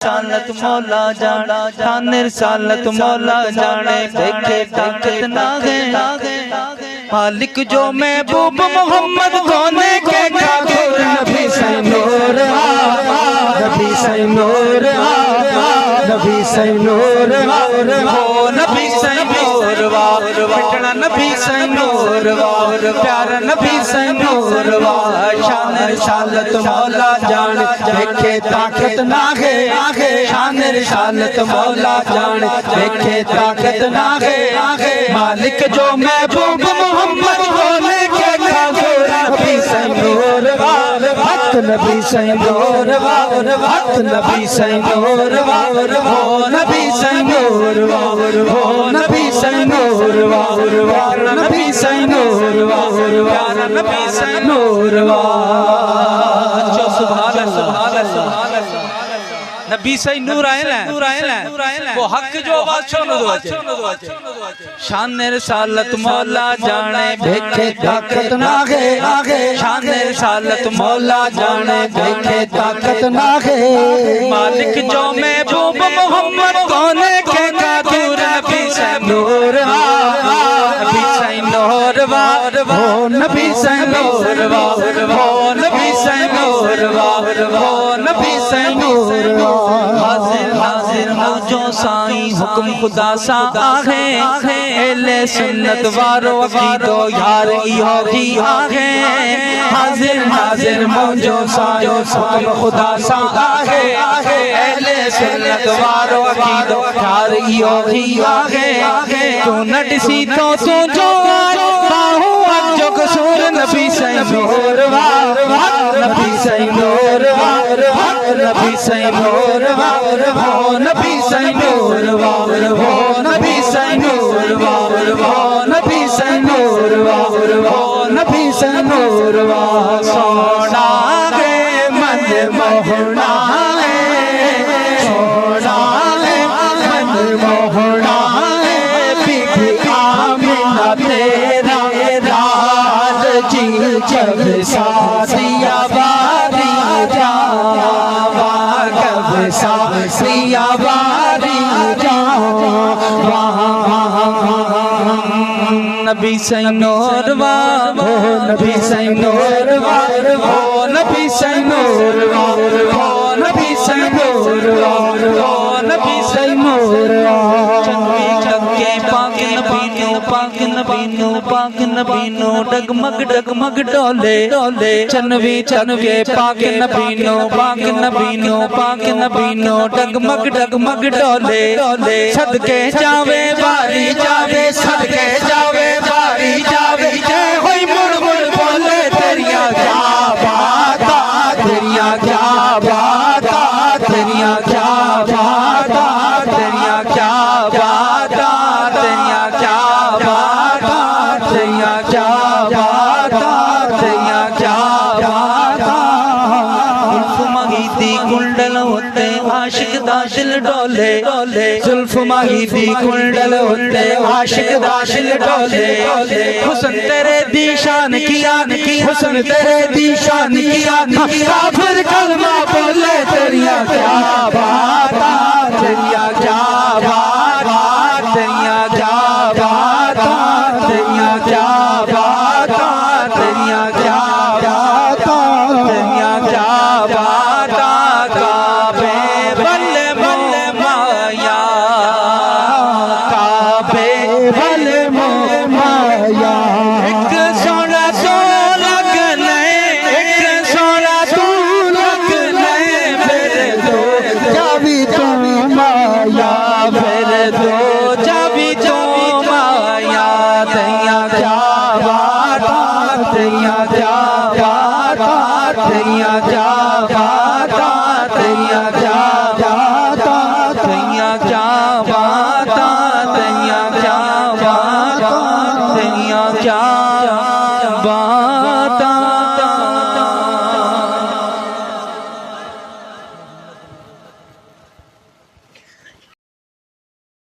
सालत मौला जाने शान सालत मौला जाने देखे ताकत नागे मालिक जो महबूब मोहम्मद कोने के ठाकुर नबी से नूर नबी से नूर नबी से नूर हो नबी से नूर वाह नबी से नूर वाह प्यारा नबी से नूर वाह शान सालत मौला जाने देखे ताकत नागे शान रिसालत मौला जाने देखे ताकत नागे मालिक जो महबूब मोहम्मद होने के ठाकुर नबी से नूर हक नबी से नूर हक नबी से नूर हो नबी से नूर हो नबी से नूर प्यारा नबी से नूर प्यारा नबी से नूर सुभान अल्लाह नबी से नूर आए वो हक जो आवाज छोड़ दो शान रिसालत मौला जाने देखे ताकत नागे शान रिसालत मौला जाने देखे ताकत नागे मालिक जो महबूब मोहम्मद कोने के ठाकुर नबी से नूर नबी से नूर हो नबी से नूर हो नबी से नूर हो नबी से नूर हाजिर हाजिर मौजो साईं हुक्म खुदा सा आहे एले सुन्नत वारो अकीदो यार इहो ही आहे हाजिर हाजिर मौजो साईं हुक्म खुदा सा आहे एले सुन्नत वारो अकीदो यार इहो ही आहे तू न ॾिसी तो तुंहिंजो बाहू जो कसूर नबी से नूर नबी से नूर नबी से नूर हो नबी से नूर हो नबी से नूर हो नबी से नूर हो नबी से नूर सोना गे मन मोहना सोना मन मोहना बीबी आमिना तेरा राज जी जब साथिया बारी जावा कब साथिया बारी जावा नबी से नूर हो नबी से नूर हो नबी से नूर हो नबी से नूर हो नबी से नूर पाक नबीनो पाक नबीनो डगमग डगमग डोले डोले चनवी चनवे पाक नबीनो पाक नबीनो पाक नबीनो डगमग डगमग डोले डोले सदके जावे बारी जावे सदके जावे बारी जावे जय होई मुड़ मुड़ बोले तेरिया क्या बाता तेरिया क्या बाता तेरिया क्या बाता तेरिया क्या बाता तेरिया क्या बाता तेरिया क्या बाता तेरिया क्या बाता जुल्फ माही दी कुंडल होते आशिक दा दिल डोले डोले जुल्फ माही दी कुंडल होते आशिक दा दिल डोले हुस्न तेरे दी शान किया हुस्न तेरे दी शान किया काफिर कलमा बोले तेरिया क्या बाता तेरिया क्या बाता तेरिया क्या बाता तेरिया क्या बाता तेरिया क्या बाता तेरिया क्या बाता काबे बल्ले बल्ले माया काबे बल्ले माया एक सोना तो लगने एक सोना तू लगने मेरे दो जावी तू माया मेरे दो जावी जो माया तेरिया क्या बाता तेरिया क्या बाता तेरिया क्या बाता तेरिया क्या बाता तेरिया क्या बाता तेरिया क्या बाता तेरिया क्या